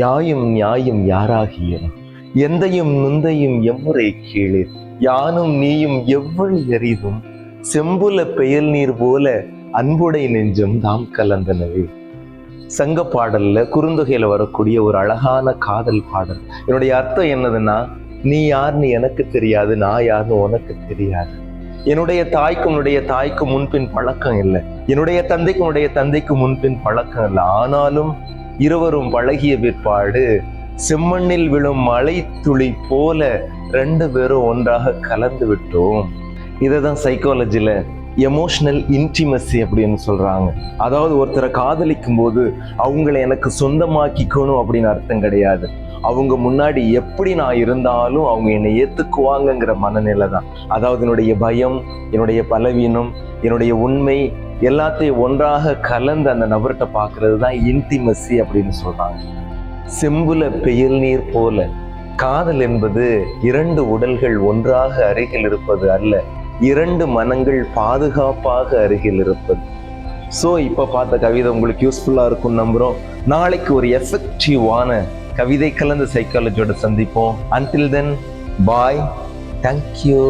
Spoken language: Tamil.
யாயும் நியாயும் யாராகிய எந்தையும் நுந்தையும் எம்முறை கீழே யானும் நீயும் எவ்வளி எறிதும் செம்புல பெயல் நீர் போல அன்புடை நெஞ்சம் தாம் கலந்தனவே. சங்க பாடல்ல குறுந்தொகையில வரக்கூடிய ஒரு அழகான காதல் பாடல். என்னுடைய அர்த்தம் என்னதுன்னா, நீ யாருன்னு எனக்கு தெரியாது, நான் யாருன்னு உனக்கு தெரியாது. என்னுடைய தாய்க்கும் முன்பின் பழக்கம் இல்லை, என்னுடைய தந்தைக்கு முன்பின் பழக்கம் இல்லை. ஆனாலும் இருவரும் பழகிய பிற்பாடு செம்மண்ணில் விழும் மழை துளி போல 2 பேரும் ஒன்றாக கலந்து விட்டோம். இதைதான் சைக்காலஜில எமோஷனல் இன்டிமசி அப்படின்னு சொல்றாங்க. அதாவது ஒருத்தரை காதலிக்கும் போது அவங்களை எனக்கு சொந்தமாக்கிக்கணும் அப்படின்னு அர்த்தம் கிடையாது. அவங்க முன்னாடி எப்படி நான் இருந்தாலும் அவங்க என்னை ஏத்துக்குவாங்கங்கிற மனநிலை தான். அதாவது என்னுடைய பயம், என்னுடைய பலவீனம், என்னுடைய உண்மை எல்லாத்தையும் ஒன்றாக கலந்து அந்த நபர்கிட்ட பார்க்கறது தான் இன்டிமசி அப்படின்னு சொல்றாங்க. செம்புல பெயல் நீர் போல காதல் என்பது 2 உடல்கள் ஒன்றாக அருகில் இருப்பது அல்ல, 2 மனங்கள் பாதுகாப்பாக அருகில் இருப்பது. ஸோ இப்போ பார்த்த கவிதை உங்களுக்கு யூஸ்ஃபுல்லாக இருக்கும் நம்புகிறோம். நாளைக்கு ஒரு எஃபெக்டிவான கவிதை கலந்த சைக்காலஜியோட சந்திப்போம். அன்டில் தென் பாய், தேங்க்யூ.